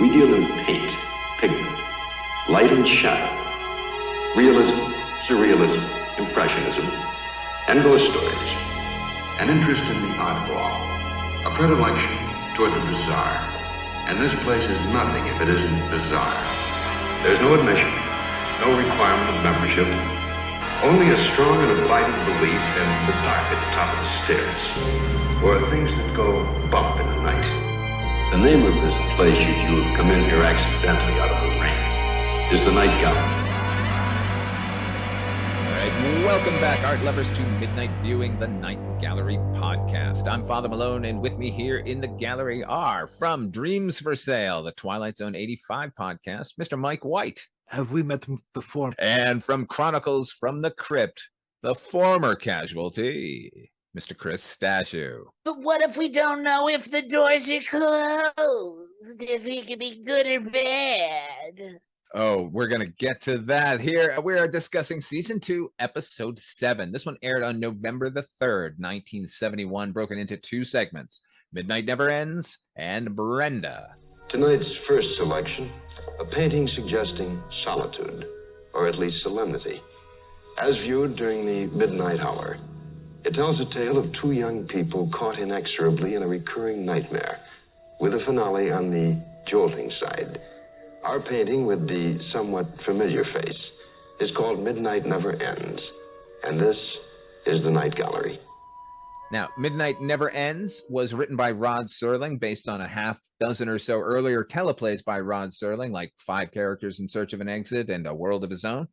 We deal in paint, pigment, light and shadow, realism, surrealism, impressionism, and ghost stories. An interest in the oddball, a predilection toward the bizarre. And this place is nothing if it isn't bizarre. There's no admission, no requirement of membership, only a strong and abiding belief in the dark at the top of the stairs, or things that go bump in the night. The name of this place, should you have come in here accidentally out of the rain, is the Night Gallery. All right, welcome back, art lovers, to Midnight Viewing, the Night Gallery podcast. I'm Father Malone, and with me here in the gallery are, from Dreams for Sale, the Twilight Zone 85 podcast, Mr. Mike White. Have we met them before? And from Chronicles from the Crypt, the former casualty, Mr. Chris Stashu. But what if we don't know if the doors are closed? If we can be good or bad? Oh, we're going to get to that here. We are discussing Season 2, Episode 7. This one aired on November the 3rd, 1971, broken into two segments, Midnight Never Ends and Brenda. Tonight's first selection, a painting suggesting solitude, or at least solemnity, as viewed during the midnight hour. It tells a tale of two young people caught inexorably in a recurring nightmare, with a finale on the jolting side. Our painting, with the somewhat familiar face, is called Midnight Never Ends, and this is the Night Gallery. Now, Midnight Never Ends was written by Rod Serling, based on a half dozen or so earlier teleplays by Rod Serling, like Five Characters in Search of an Exit and A World of His Own.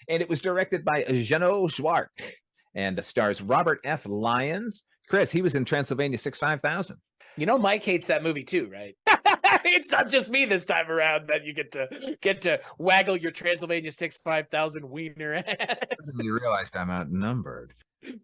And it was directed by Jeannot Szwarc and stars Robert F. Lyons. Chris, he was in Transylvania 65000. You know, Mike hates that movie too, right? It's not just me this time around that you get to waggle your Transylvania 65000 wiener at. You realized I'm outnumbered.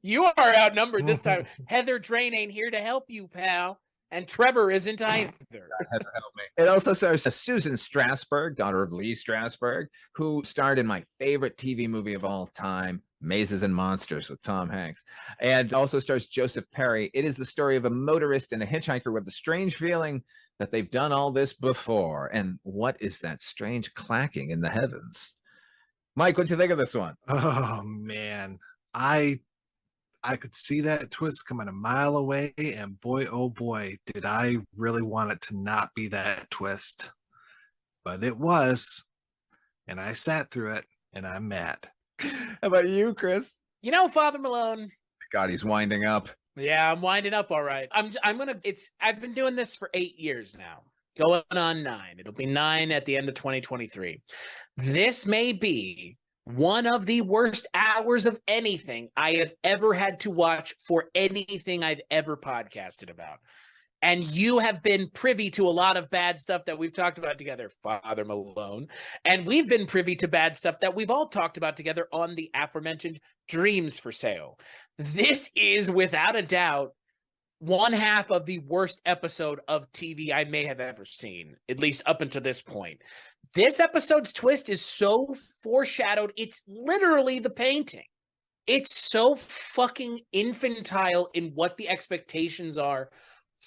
You are outnumbered this time. Heather Drain ain't here to help you, pal. And Trevor isn't either. Heather, help me. It also stars Susan Strasberg, daughter of Lee Strasberg, who starred in my favorite TV movie of all time, Mazes and Monsters, with Tom Hanks. And also stars Joseph Perry. It is the story of a motorist and a hitchhiker with the strange feeling that they've done all this before. And what is that strange clacking in the heavens? Mike, what'd you think of this one? Oh man, I could see that twist coming a mile away, and boy, oh boy, did I really want it to not be that twist. But it was, and I sat through it, and I'm mad. How about you, Chris? You know, Father Malone. God, he's winding up. Yeah, I'm winding up all right. I've been doing this for 8 years now, going on 9. It'll be 9 at the end of 2023. This may be one of the worst hours of anything I have ever had to watch for anything I've ever podcasted about. And you have been privy to a lot of bad stuff that we've talked about together, Father Malone. And we've been privy to bad stuff that we've all talked about together on the aforementioned Dreams for Sale. This is, without a doubt, one half of the worst episode of TV I may have ever seen, at least up until this point. This episode's twist is so foreshadowed, it's literally the painting. It's so fucking infantile in what the expectations are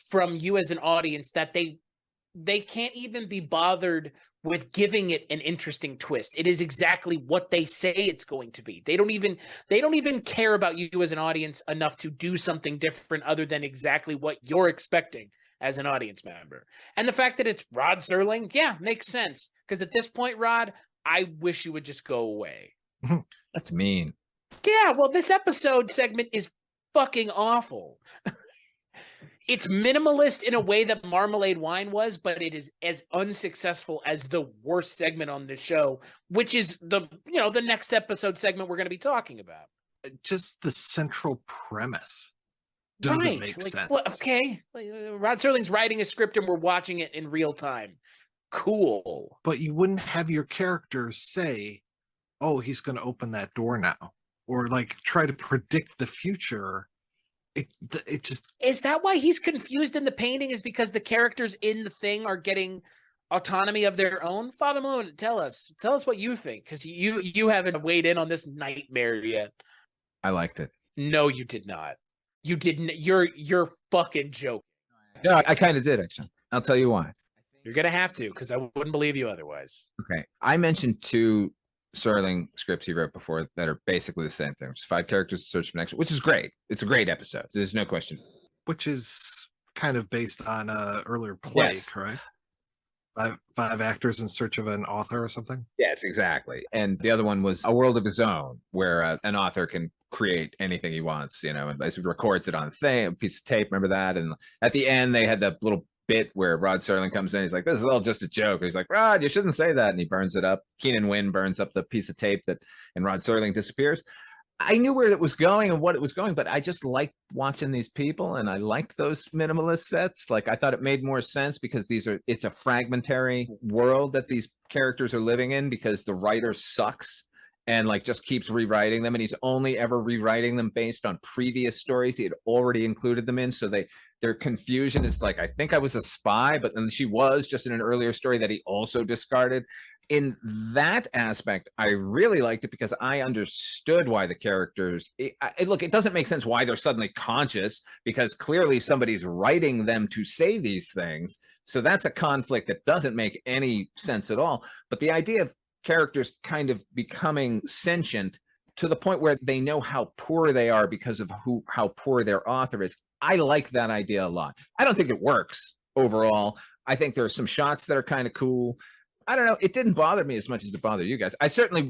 from you as an audience that they can't even be bothered with giving it an interesting twist. It is exactly what they say it's going to be. They don't even care about you as an audience enough to do something different other than exactly what you're expecting as an audience member. And the fact that it's Rod Serling, yeah, makes sense. Because at this point, Rod, I wish you would just go away. That's mean. Yeah, well, this episode segment is fucking awful. It's minimalist in a way that Marmalade Wine was, but it is as unsuccessful as the worst segment on the show, which is the next episode segment we're going to be talking about. Just the central premise doesn't make sense. Well, okay, Rod Serling's writing a script and we're watching it in real time. Cool. But you wouldn't have your characters say, oh, he's going to open that door now, or like try to predict the future. It just... Is that why he's confused in the painting, is because the characters in the thing are getting autonomy of their own? Father Malone, tell us what you think, because you haven't weighed in on this nightmare yet. I liked it. No, you did not. You didn't. You're fucking joking. No, I kind of did, actually. I'll tell you why. You're gonna have to, because I wouldn't believe you otherwise. Okay. I mentioned two Serling scripts he wrote before that are basically the same thing. It's 5 characters in search of an action, which is great. It's a great episode. There's no question. Which is kind of based on a earlier play, Yes. correct? Five actors in search of an author or something. Yes, exactly. And the other one was A World of His Own, where an author can create anything he wants, you know, and basically records it on a piece of tape. Remember that? And at the end, they had the little bit where Rod Serling comes in. He's like, "This is all just a joke." He's like, "Rod, you shouldn't say that," and he burns it up. Keenan Wynn burns up the piece of tape and Rod Serling disappears. I knew where it was going and what it was going, but I just liked watching these people, and I liked those minimalist sets. Like, I thought it made more sense because it's a fragmentary world that these characters are living in, because the writer sucks and like just keeps rewriting them, and he's only ever rewriting them based on previous stories he had already included them in. So their confusion is like, I think I was a spy, but then she was just in an earlier story that he also discarded. In that aspect, I really liked it because I understood why the characters, look, it doesn't make sense why they're suddenly conscious, because clearly somebody's writing them to say these things. So that's a conflict that doesn't make any sense at all. But the idea of characters kind of becoming sentient to the point where they know how poor they are because of how poor their author is, I like that idea a lot. I don't think it works overall. I think there are some shots that are kind of cool. I don't know. It didn't bother me as much as it bothered you guys. I certainly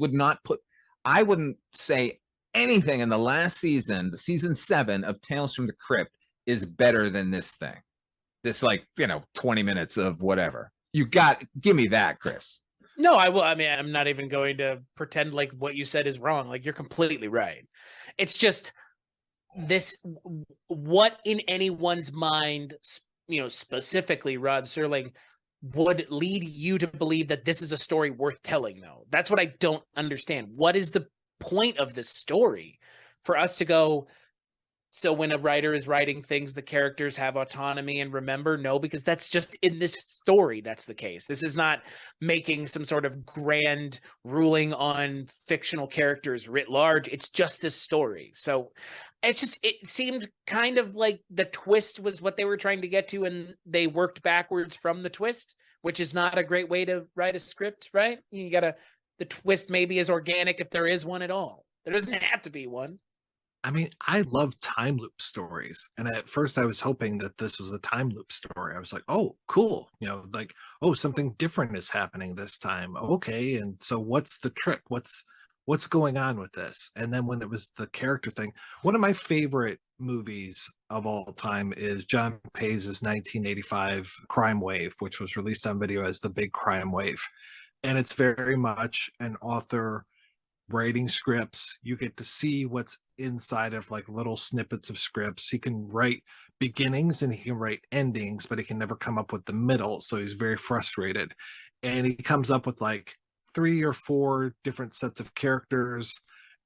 I wouldn't say anything in the last season, the season 7 of Tales from the Crypt, is better than this thing. This, like, 20 minutes of whatever. Give me that, Chris. No, I will. I mean, I'm not even going to pretend like what you said is wrong. Like, you're completely right. It's just what in anyone's mind, specifically Rod Serling, would lead you to believe that this is a story worth telling, though? That's what I don't understand. What is the point of this story for us to go, so when a writer is writing things, the characters have autonomy and remember? No, because that's just in this story, that's the case. This is not making some sort of grand ruling on fictional characters writ large. It's just this story. So it seemed kind of like the twist was what they were trying to get to, and they worked backwards from the twist, which is not a great way to write a script, right? The twist maybe is organic if there is one at all. There doesn't have to be one. I mean, I love time loop stories. And at first I was hoping that this was a time loop story. I was like, oh, cool. Like, oh, something different is happening this time. Okay. And so what's the trick? What's going on with this? And then when it was the character thing, one of my favorite movies of all time is John Pay's 1985 Crime Wave, which was released on video as The Big Crime Wave. And it's very much an author writing scripts. You get to see what's inside of like little snippets of scripts. He can write beginnings and he can write endings, but he can never come up with the middle. So he's very frustrated. And he comes up with like 3 or 4 different sets of characters,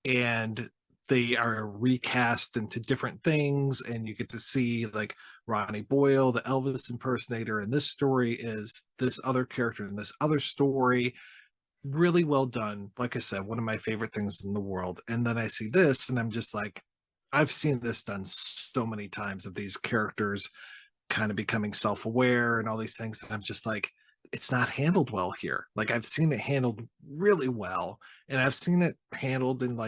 and they are recast into different things. And you get to see like Ronnie Boyle, the Elvis impersonator, and this story is this other character in this other story. Really well done. Like I said, one of my favorite things in the world. And then I see this and I'm just like, I've seen this done so many times, of these characters kind of becoming self-aware and all these things. And I'm just like, it's not handled well here. Like, I've seen it handled really well, and I've seen it handled in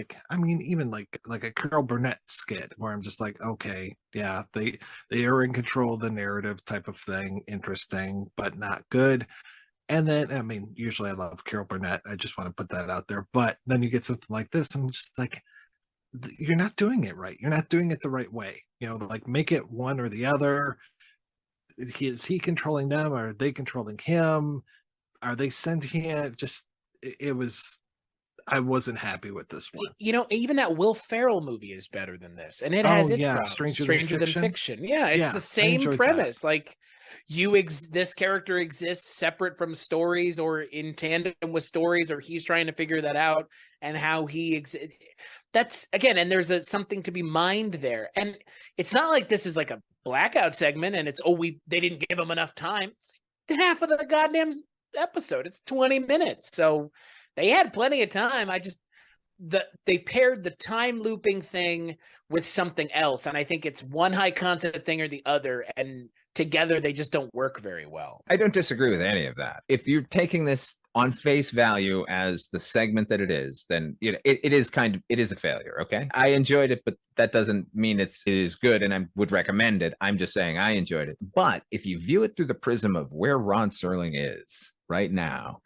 even like a Carol Burnett skit where I'm just like, okay, yeah, they are in control of the narrative type of thing. Interesting, but not good. And then, I mean, usually I love Carol Burnett. I just want to put that out there. But then you get something like this, I'm just like, you're not doing it right. You're not doing it the right way. Like, make it one or the other. Is he controlling them? Or are they controlling him? Are they sentient? I wasn't happy with this one. Even that Will Ferrell movie is better than this. And it has its problems. Stranger Than Fiction. Yeah, it's the same premise. That. Like, this character exists separate from stories or in tandem with stories, or he's trying to figure that out, and how he exists. That's, again, and there's something to be mined there. And it's not like this is like a blackout segment and it's, they didn't give him enough time. It's like half of the goddamn episode. It's 20 minutes. So they had plenty of time. They paired the time looping thing with something else. And I think it's one high concept thing or the other. And together they just don't work very well. I don't disagree with any of that. If you're taking this on face value as the segment that it is, then it is a failure. Okay, I enjoyed it, but that doesn't mean it is good, and I would recommend it. I'm just saying I enjoyed it. But if you view it through the prism of where Rod Serling is right now,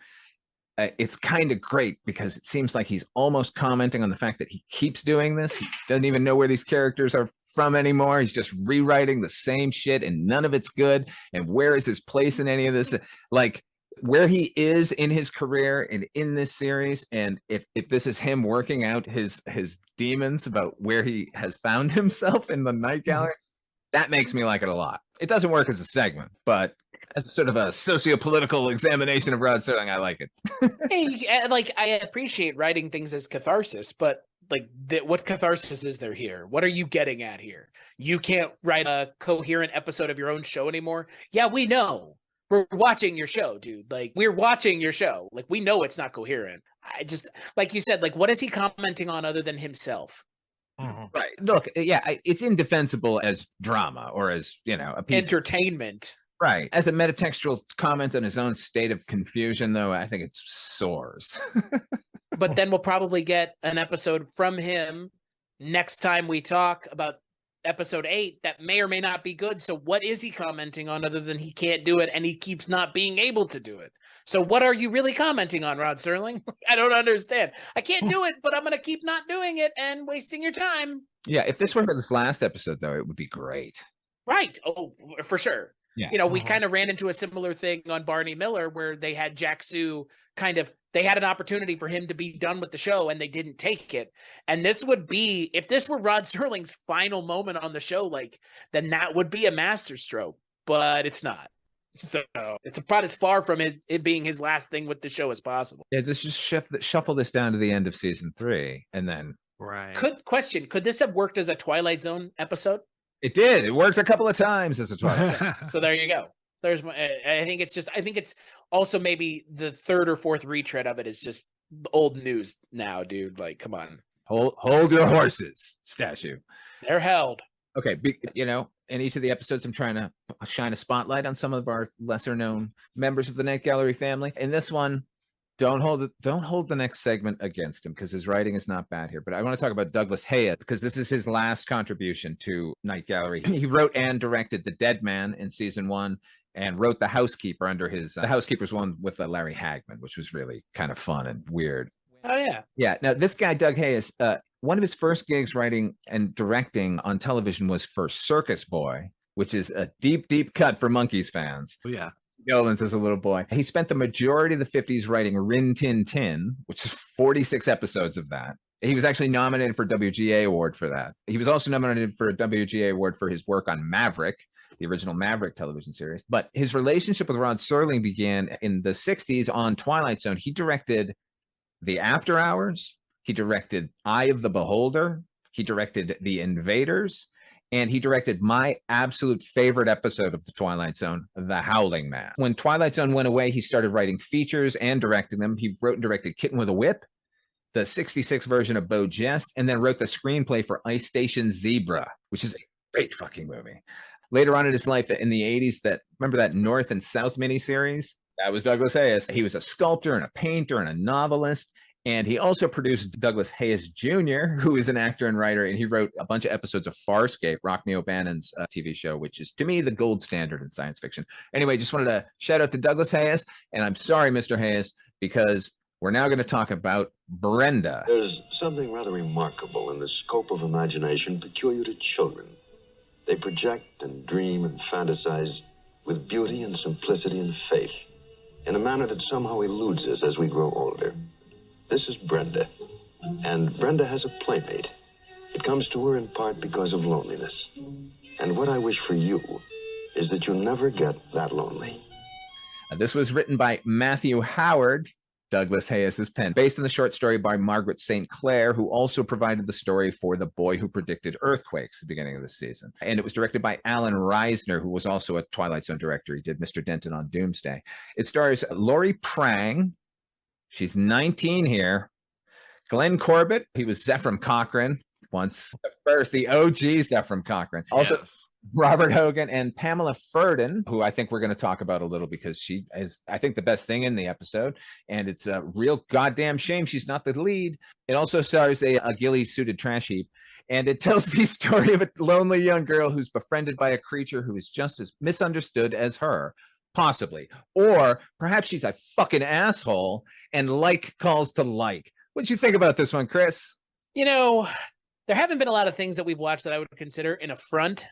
it's kind of great because it seems like he's almost commenting on the fact that he keeps doing this. He doesn't even know where these characters are from anymore. He's just rewriting the same shit and none of it's good. And where is his place in any of this? Like, where he is in his career and in this series, and if this is him working out his demons about where he has found himself in the Night Gallery, that makes me like it a lot. It doesn't work as a segment, but as sort of a socio-political examination of Rod Serling, I like it. Hey, like, I appreciate writing things as catharsis, but like, what catharsis is there here? What are you getting at here? You can't write a coherent episode of your own show anymore. Yeah, we know. We're watching your show, dude. Like, we're watching your show. Like, we know it's not coherent. I just, like you said, like, what is he commenting on other than himself? Right. Look, yeah, it's indefensible as drama or as, a piece entertainment. Right. As a metatextual comment on his own state of confusion, though, I think it soars. But then we'll probably get an episode from him next time we talk about episode 8 that may or may not be good. So what is he commenting on other than he can't do it and he keeps not being able to do it? So what are you really commenting on, Rod Serling? I don't understand. I can't do it, but I'm going to keep not doing it and wasting your time. Yeah, if this were this last episode, though, it would be great. Right. Oh, for sure. Yeah. We kind of ran into a similar thing on Barney Miller where they had Jack Sue they had an opportunity for him to be done with the show and they didn't take it. And this would be, if this were Rod Serling's final moment on the show, then that would be a masterstroke, but it's not. So it's about as far from it being his last thing with the show as possible. Yeah, let's just shuffle this down to the end of season 3 and then. Right. Could this have worked as a Twilight Zone episode? It did. It worked a couple of times as a Twilight Zone. So there you go. I think it's also maybe the third or fourth retread of it is just old news now, dude. Like, come on. Hold your horses, statue. They're held. Okay, in each of the episodes, I'm trying to shine a spotlight on some of our lesser known members of the Night Gallery family. In this one, don't hold the next segment against him because his writing is not bad here. But I want to talk about Douglas Hayes because this is his last contribution to Night Gallery. He wrote and directed The Dead Man in season 1. And wrote The Housekeeper under his The Housekeeper's one with Larry Hagman, which was really kind of fun and weird. Oh, yeah. Yeah. Now, this guy, Doug Hayes, one of his first gigs writing and directing on television was for Circus Boy, which is a deep, deep cut for Monkees fans. Oh, yeah. Goldens as a little boy. He spent the majority of the 50s writing Rin Tin Tin, which is 46 episodes of that. He was actually nominated for a WGA award for that. He was also nominated for a WGA award for his work on Maverick, the original Maverick television series. But his relationship with Rod Serling began in the 60s on Twilight Zone. He directed The After Hours. He directed Eye of the Beholder. He directed The Invaders. And he directed my absolute favorite episode of The Twilight Zone, The Howling Man. When Twilight Zone went away, he started writing features and directing them. He wrote and directed Kitten with a Whip, the 66 version of Beau Geste, and then wrote the screenplay for Ice Station Zebra, which is a great fucking movie. Later on in his life in the 80s, remember that North and South miniseries? That was Douglas Hayes. He was a sculptor and a painter and a novelist. And he also produced Douglas Hayes Jr., who is an actor and writer. And he wrote a bunch of episodes of Farscape, Rockne O'Bannon's TV show, which is, to me, the gold standard in science fiction. Anyway, just wanted to shout out to Douglas Hayes. And I'm sorry, Mr. Hayes, because we're now going to talk about Brenda. There's something rather remarkable in the scope of imagination peculiar to children. They project and dream and fantasize with beauty and simplicity and faith in a manner that somehow eludes us as we grow older. This is Brenda, and Brenda has a playmate. It comes to her in part because of loneliness. And what I wish for you is that you never get that lonely. This was written by Matthew Howard, Douglas Hayes' pen, based on the short story by Margaret St. Clair, who also provided the story for The Boy Who Predicted Earthquakes at the beginning of the season. And it was directed by Alan Reisner, who was also a Twilight Zone director. He did Mr. Denton on Doomsday. It stars Laurie Prang. She's 19 here. Glenn Corbett. He was Zephram Cochrane once. The OG Zephram Cochrane. Also, yes. Robert Hogan and Pamela Ferdin, who I think we're going to talk about a little because she is, I think, the best thing in the episode. And it's a real goddamn shame she's not the lead. It also stars a ghillie-suited trash heap. And it tells the story of a lonely young girl who's befriended by a creature who is just as misunderstood as her, possibly. Or perhaps she's a fucking asshole and like calls to like. What'd you think about this one, Chris? You know, there haven't been a lot of things that we've watched that I would consider an affront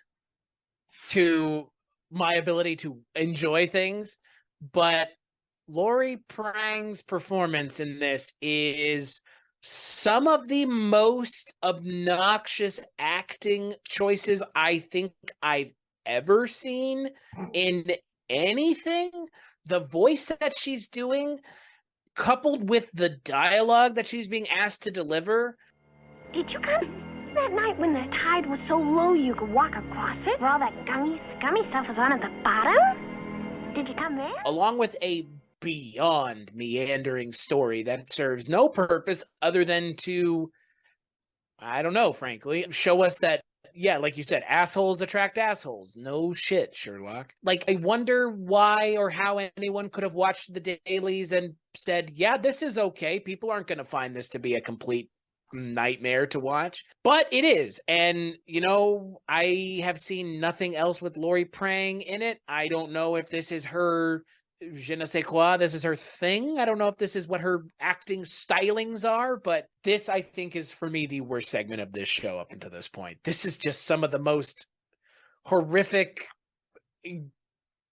to my ability to enjoy things, but Lori Prang's performance in this is some of the most obnoxious acting choices I think I've ever seen in anything. The voice that she's doing, coupled with the dialogue that she's being asked to deliver. Did you come that night when the tide was so low you could walk across it? Where all that scummy stuff was on at the bottom? Did you come there? Along with a beyond meandering story that serves no purpose other than to, I don't know, frankly, show us that, yeah, like you said, assholes attract assholes. No shit, Sherlock. Like, I wonder why or how anyone could have watched the dailies and said, yeah, this is okay. People aren't going to find this to be a complete nightmare to watch, but it is. And you know, I have seen nothing else with Lori Prang in it. I don't know if this is her je ne sais quoi, this is her thing. I don't know if this is what her acting stylings are, but this, I think, is for me the worst segment of this show up until this point. This is just some of the most horrific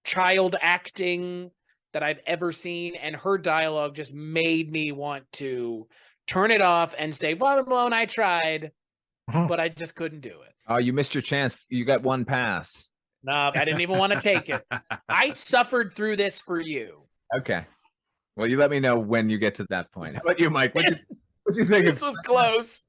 child acting that I've ever seen, and her dialogue just made me want to turn it off and say, Father Malone, I tried, but I just couldn't do it. Oh, you missed your chance. You got one pass. No, I didn't even want to take it. I suffered through this for you. Okay. Well, you let me know when you get to that point. How about you, Mike? What you think? This was close.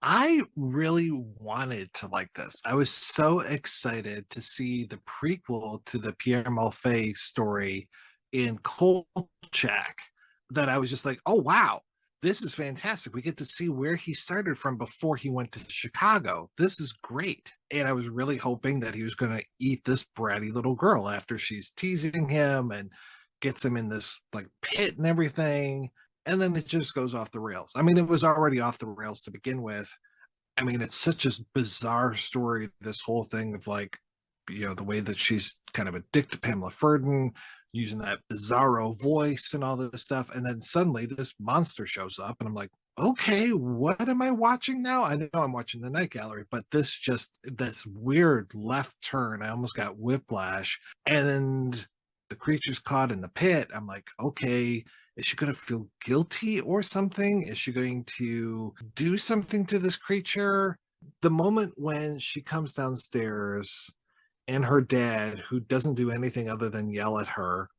I really wanted to like this. I was so excited to see the prequel to the Pierre Malfay story in Kolchak that I was just like, oh, wow. This is fantastic. We get to see where he started from before he went to Chicago. This is great. And I was really hoping that he was going to eat this bratty little girl after she's teasing him and gets him in this like pit and everything. And then it just goes off the rails. I mean, it was already off the rails to begin with. I mean, it's such a bizarre story, this whole thing of like, you know, the way that she's kind of addicted to Pamela Ferdin, using that bizarro voice and all this stuff. And then suddenly this monster shows up and I'm like, okay, what am I watching now? I know I'm watching The Night Gallery, but this weird left turn, I almost got whiplash. And the creature's caught in the pit. I'm like, okay, is she going to feel guilty or something? Is she going to do something to this creature? The moment when she comes downstairs and her dad, who doesn't do anything other than yell at her,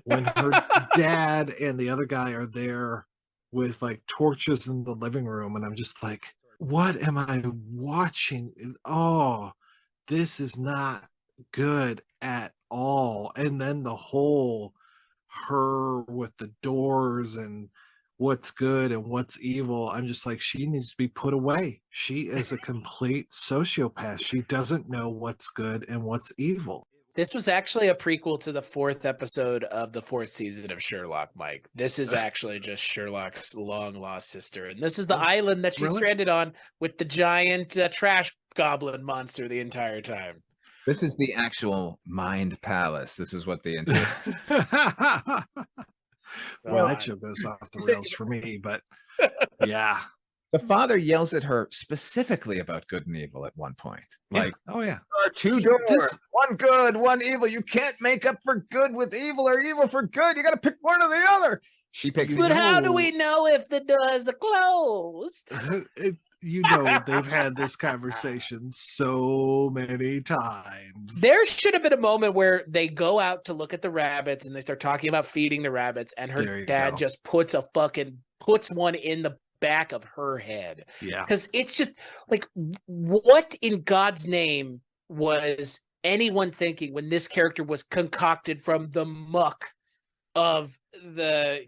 when her dad and the other guy are there with like torches in the living room, and I'm just like, what am I watching? Oh, this is not good at all. And then the whole her with the doors and what's good and what's evil, I'm just like, she needs to be put away. She is a complete sociopath. She doesn't know what's good and what's evil. This was actually a prequel to the 4th episode of the 4th season of Sherlock, Mike. This is actually just Sherlock's long lost sister. And this is the island that she's stranded on with the giant trash goblin monster the entire time. This is the actual Mind Palace. This is what the Well, that show goes off the rails for me, but yeah. The father yells at her specifically about good and evil at one point. Like, oh yeah, there are two doors, one good, one evil. You can't make up for good with evil or evil for good. You got to pick one or the other. She picks. But how do we know if the doors are closed? You know, they've had this conversation so many times. There should have been a moment where they go out to look at the rabbits and they start talking about feeding the rabbits, and her dad just puts one in the back of her head. Yeah. Because it's just like, what in God's name was anyone thinking when this character was concocted from the muck of the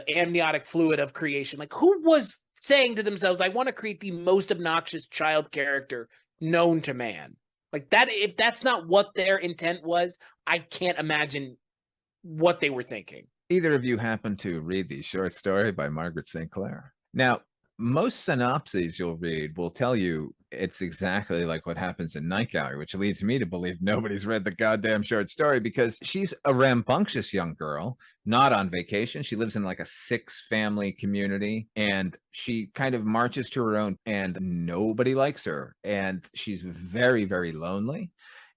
amniotic fluid of creation? Like, who was saying to themselves, I want to create the most obnoxious child character known to man? Like that, if that's not what their intent was, I can't imagine what they were thinking. Either of you happen to read the short story by Margaret St. Clair? Now, most synopses you'll read will tell you it's exactly like what happens in Night Gallery, which leads me to believe nobody's read the goddamn short story, because she's a rambunctious young girl, not on vacation. She lives in like a 6-family community, and she kind of marches to her own, and nobody likes her, and she's very, very lonely.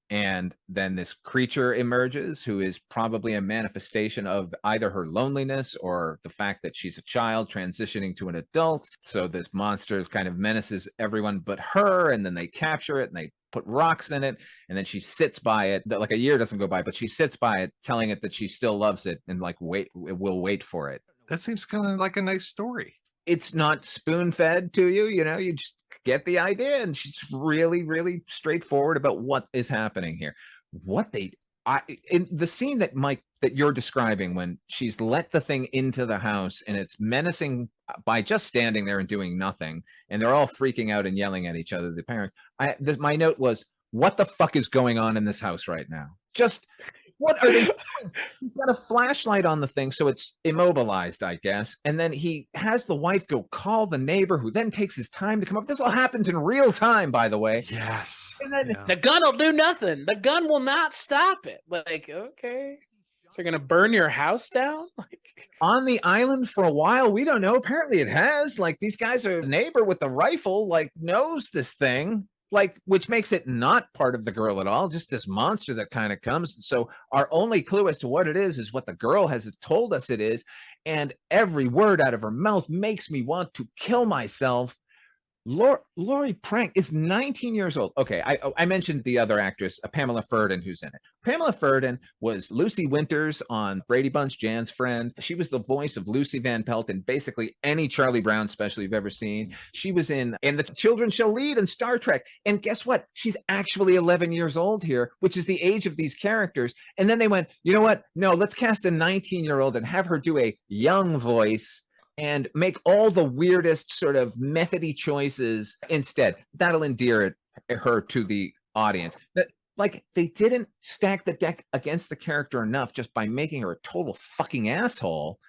And then this creature emerges who is probably a manifestation of either her loneliness or the fact that she's a child transitioning to an adult. So this monster kind of menaces everyone but her, and then they capture it and they put rocks in it, and then she sits by it. Like a year doesn't go by, but she sits by it, telling it that she still loves it and like will wait for it. That seems kind of like a nice story. It's not spoon-fed to you, you just get the idea, and she's really, really straightforward about what is happening here. In the scene that Mike, that you're describing, when she's let the thing into the house and it's menacing by just standing there and doing nothing, and they're all freaking out and yelling at each other, the parents. My note was, what the fuck is going on in this house right now? Just what are they doing? He's got a flashlight on the thing, so it's immobilized, I guess. And then he has the wife go call the neighbor, who then takes his time to come up. This all happens in real time, by the way. Yes. And then The gun will do nothing. The gun will not stop it. Like, okay. So they're going to burn your house down? Like, on the island for a while, we don't know. Apparently it has. Like, these guys are a neighbor with the rifle, like, knows this thing. Like, which makes it not part of the girl at all, just this monster that kind of comes. So our only clue as to what it is what the girl has told us it is. And every word out of her mouth makes me want to kill myself. Laurie Prank is 19 years old. Okay, I mentioned the other actress, Pamela Ferdin, who's in it. Pamela Ferdin was Lucy Winters on Brady Bunch, Jan's friend. She was the voice of Lucy Van Pelt in basically any Charlie Brown special you've ever seen. She was in And the Children Shall Lead in Star Trek. And guess what? She's actually 11 years old here, which is the age of these characters. And then they went, you know what? No, let's cast a 19-year-old and have her do a young voice and make all the weirdest sort of methody choices instead. That'll endear her to the audience. Like, they didn't stack the deck against the character enough just by making her a total fucking asshole.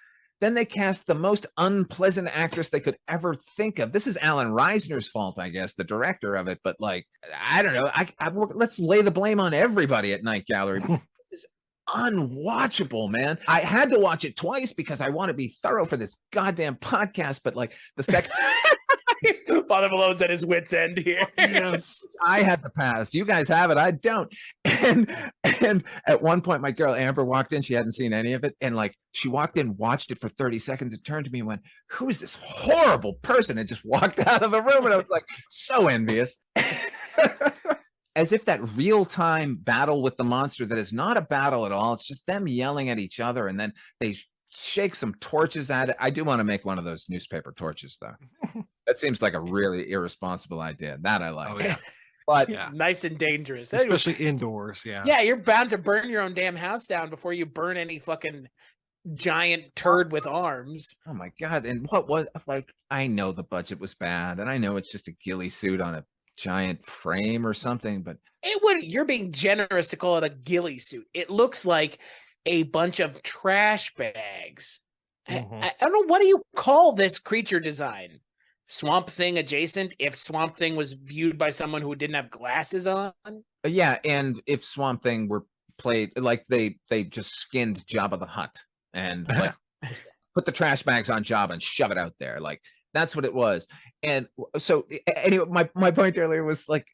Then they cast the most unpleasant actress they could ever think of. This is Alan Reisner's fault, I guess, the director of it. But like, I don't know. Let's lay the blame on everybody at Night Gallery. Unwatchable, man. I had to watch it twice because I want to be thorough for this goddamn podcast, but like the second Father Malone's at his wit's end here. Yes. I had to pass. You guys have it, I don't. And at one point my girl Amber walked in, she hadn't seen any of it, and like she walked in, watched it for 30 seconds, and turned to me and went, who is this horrible person, and just walked out of the room. And I was like, so envious. As if that real-time battle with the monster that is not a battle at all. It's just them yelling at each other, and then they shake some torches at it. I do want to make one of those newspaper torches, though. That seems like a really irresponsible idea. That I like. Oh, yeah. But Yeah. Nice and dangerous. Especially indoors. Yeah. Yeah, you're bound to burn your own damn house down before you burn any fucking giant turd with arms. oh my God. And what was, like, I know the budget was bad, and I know it's just a ghillie suit on a giant frame or something, but You're being generous to call it a ghillie suit. It looks like a bunch of trash bags. Mhm. I don't know, what do you call this creature design? Swamp Thing adjacent, if Swamp Thing was viewed by someone who didn't have glasses on? yeah. And if Swamp Thing were played, like they just skinned Jabba the Hutt and like put the trash bags on Jabba and shove it out there. Like, that's what it was. And so anyway, my point earlier was like,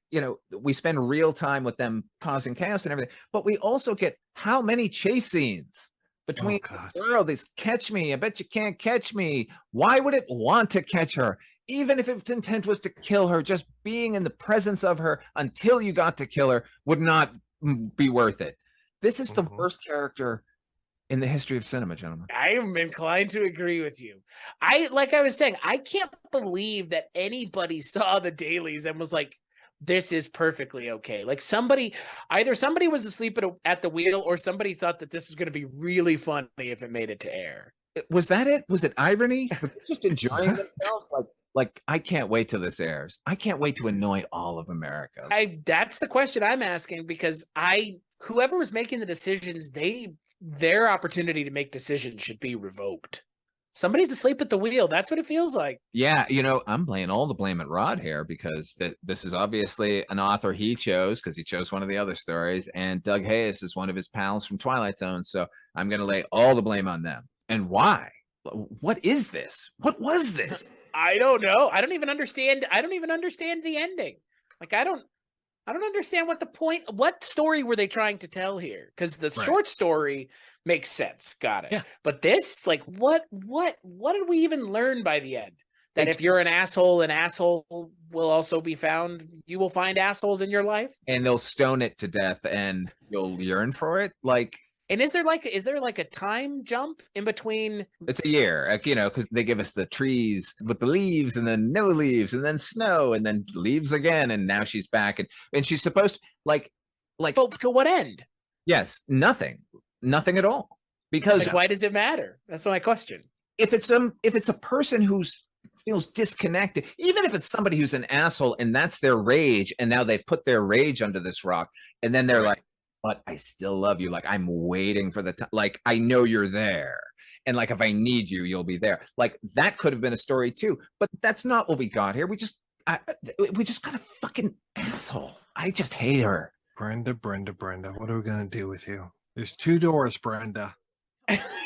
we spend real time with them causing chaos and everything, but we also get how many chase scenes between God. the girl, this catch me, I bet you can't catch me. Why would it want to catch her? Even if its intent was to kill her, just being in the presence of her until you got to kill her would not be worth it. This is the Mhm. worst character in the history of cinema, gentlemen. I am inclined to agree with you. Like I was saying, I can't believe that anybody saw the dailies and was like, this is perfectly okay. Like either somebody was asleep at the wheel, or somebody thought that this was going to be really funny if it made it to air. Was that it? Was it irony? Were they just enjoying themselves? Like, Like, I can't wait till this airs. I can't wait to annoy all of America. That's the question I'm asking, because whoever was making the decisions, their opportunity to make decisions should be revoked. Somebody's asleep at the wheel. That's what it feels like. Yeah, you know, I'm laying all the blame at Rod here because this is obviously an author he chose because he chose one of the other stories, and Doug Hayes is one of his pals from Twilight Zone. So I'm going to lay all the blame on them. And why? What is this? What was this? I don't know. I don't even understand the ending. Like, I don't understand what story were they trying to tell here? Because the short story makes sense. Got it. Yeah. But this, like, what did we even learn by the end? That if you're an asshole will also be found. You will find assholes in your life, and they'll stone it to death, and you'll yearn for it. Like, and is there like a time jump in between? It's a year, like, you know, because they give us the trees with the leaves, and then no leaves, and then snow, and then leaves again, and now she's back, and she's supposed to, like. But to what end? Yes, nothing at all. Because why does it matter? That's my question. If it's a person who's feels disconnected, even if it's somebody who's an asshole and that's their rage, and now they've put their rage under this rock, and then they're like, but I still love you. Like, I'm waiting for the time. Like, I know you're there. And like, if I need you, you'll be there. Like, that could have been a story too, but that's not what we got here. We just got a fucking asshole. I just hate her. Brenda, what are we going to do with you? There's 2 doors, Brenda.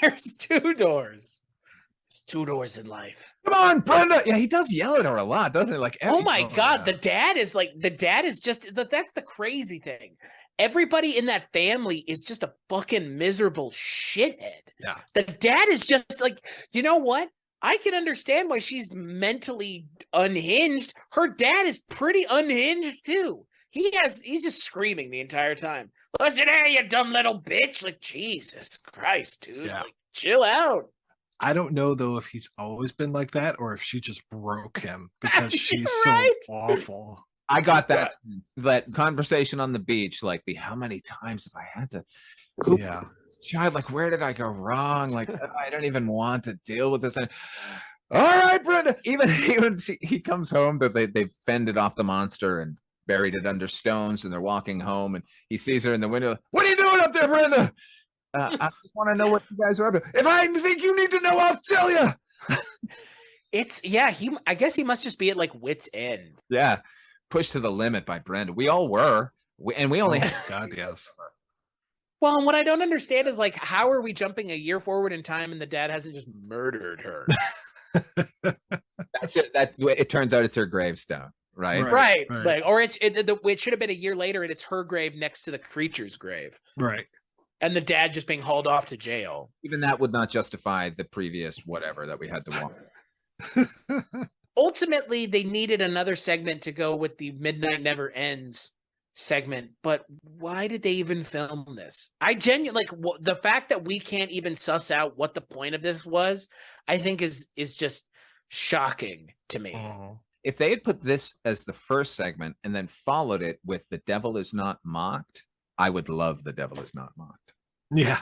There's 2 doors. There's 2 doors in life. Come on, Brenda. Yeah, he does yell at her a lot, doesn't he? Like, oh my God, the dad is just, that's the crazy thing. Everybody in that family is just a fucking miserable shithead. Yeah. The dad is just like, you know what? I can understand why she's mentally unhinged. Her dad is pretty unhinged too. He's just screaming the entire time. Listen here, you dumb little bitch. Like, Jesus Christ, dude. Yeah. Like, chill out. I don't know though if he's always been like that or if she just broke him because she's Right? so awful. I got that conversation on the beach. Like, how many times have I had to? Yeah. Child, like, where did I go wrong? Like, I don't even want to deal with this. And, all right, Brenda. Even he comes home that they've fended off the monster and buried it under stones, and they're walking home, and he sees her in the window. What are you doing up there, Brenda? I just want to know what you guys are up to. If I think you need to know, I'll tell you. I guess he must just be at like wit's end. Yeah, pushed to the limit by Brenda. We all were, we only had. God, yes. Well, and what I don't understand is, like, how are we jumping a year forward in time and the dad hasn't just murdered her? That's it. It turns out it's her gravestone, right? Right. Like, or it should have been a year later, and it's her grave next to the creature's grave. Right. And the dad just being hauled off to jail. Even that would not justify the previous whatever that we had to watch. Ultimately, they needed another segment to go with the Midnight Never Ends segment, but why did they even film this? I genuinely, like, the fact that we can't even suss out what the point of this was, I think is just shocking to me. If they had put this as the first segment and then followed it with The Devil Is Not Mocked, I would love The Devil Is Not Mocked. Yeah.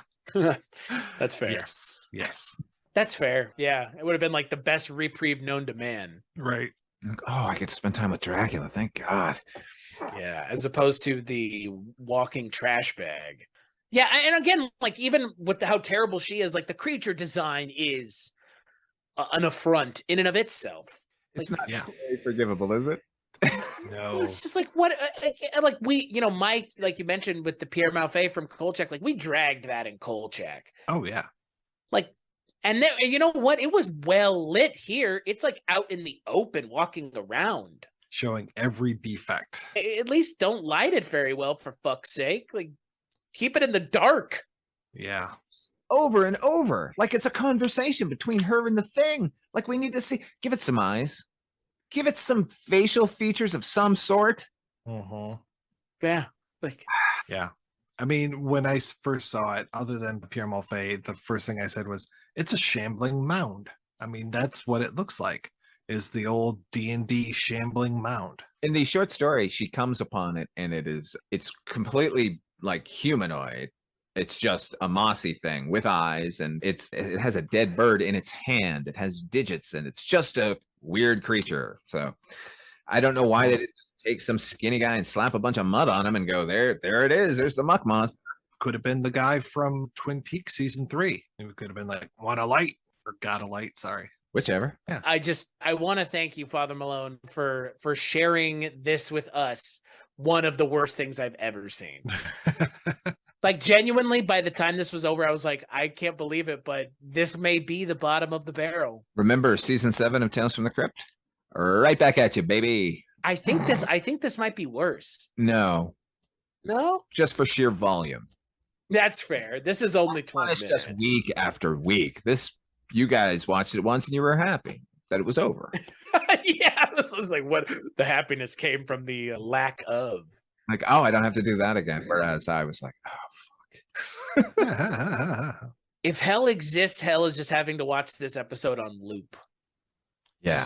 That's fair. Yes. That's fair. Yeah. It would have been like the best reprieve known to man. Right. Oh, I get to spend time with Dracula. Thank God. Yeah. As opposed to the walking trash bag. Yeah. And again, like, even with how terrible she is, like, the creature design is an affront in and of itself. It's like, not very forgivable, is it? No. It's just like, what, like, we, you know, Mike, like you mentioned with the Pierre Malfait from Kolchak, like, we dragged that in Kolchak. Oh, yeah. Like, and then, you know what? It was well lit here. It's like out in the open, walking around. Showing every defect. At least don't light it very well, for fuck's sake. Like, keep it in the dark. Yeah. Over and over. Like, it's a conversation between her and the thing. Like, we need to see, give it some eyes. Give it some facial features of some sort. Yeah. Like, yeah. I mean, when I first saw it, other than Pierre Malfait, the first thing I said was, it's a shambling mound. I mean, that's what it looks like, is the old D&D shambling mound. In the short story, she comes upon it, and it's completely like humanoid. It's just a mossy thing with eyes, and it has a dead bird in its hand. It has digits, and it's just a weird creature. So I don't know why they didn't just take some skinny guy and slap a bunch of mud on him and go, there it is. There's the muck monster. Could have been the guy from Twin Peaks season 3. It could have been like, want a light or got a light. Sorry. Whichever. Yeah. I want to thank you, Father Malone, for sharing this with us. One of the worst things I've ever seen. Like, genuinely, by the time this was over, I was like, I can't believe it, but this may be the bottom of the barrel. Remember season 7 of Tales from the Crypt? Right back at you, baby. I think this might be worse. No, Just for sheer volume. That's fair. This is only 20 It's minutes. just week after week. You guys watched it once and you were happy that it was over. Yeah, this was like what the happiness came from the lack of. Like, oh, I don't have to do that again. Whereas I was like, oh, fuck. If hell exists, hell is just having to watch this episode on loop. Yeah.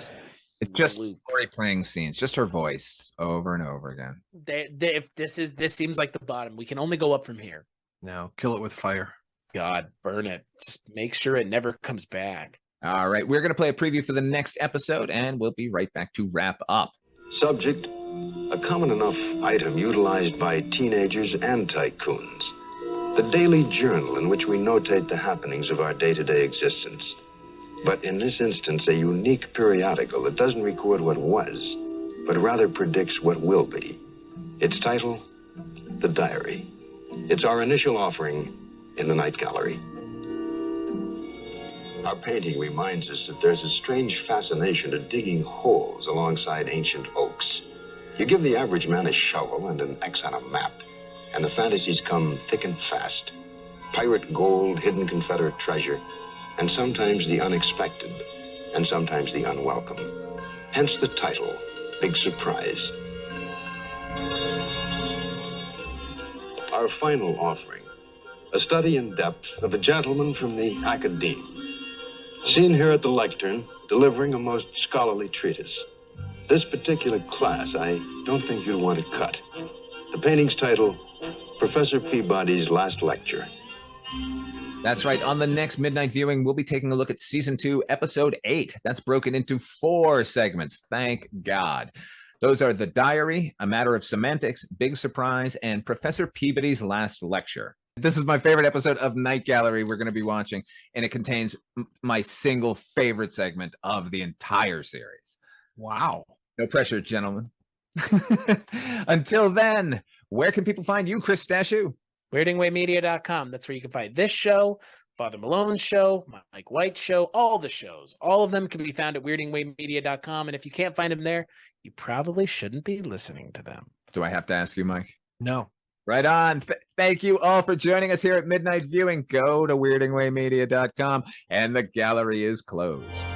It's just loop. Lori playing scenes, just her voice over and over again. If this seems like the bottom, we can only go up from here. No, kill it with fire. God, burn it. Just make sure it never comes back. All right, we're going to play a preview for the next episode, and we'll be right back to wrap up. Subject, a common enough item utilized by teenagers and tycoons. The daily journal in which we notate the happenings of our day-to-day existence. But in this instance, a unique periodical that doesn't record what was, but rather predicts what will be. Its title, The Diary. It's our initial offering in the Night Gallery. Our painting reminds us that there's a strange fascination to digging holes alongside ancient oaks. You give the average man a shovel and an X on a map, and the fantasies come thick and fast. Pirate gold, hidden Confederate treasure, and sometimes the unexpected, and sometimes the unwelcome. Hence the title, Big Surprise. Our final offering, a study in depth of a gentleman from the Academe. Seen here at the lectern, delivering a most scholarly treatise. This particular class, I don't think you'd want to cut. The painting's title, Professor Peabody's Last Lecture. That's right. On the next midnight viewing, we'll be taking a look at season 2, episode 8. That's broken into 4 segments. Thank God. Those are The Diary, A Matter of Semantics, Big Surprise, and Professor Peabody's Last Lecture. This is my favorite episode of Night Gallery we're going to be watching, and it contains my single favorite segment of the entire series. Wow. No pressure, gentlemen. Until then, where can people find you, Chris Stashu? WeirdingWayMedia.com. That's where you can find this show, Father Malone's show, Mike White's show, all the shows. All of them can be found at WeirdingWayMedia.com. And if you can't find them there, you probably shouldn't be listening to them. Do I have to ask you, Mike? No. Right on. Thank you all for joining us here at Midnight Viewing. Go to WeirdingWayMedia.com, and the gallery is closed.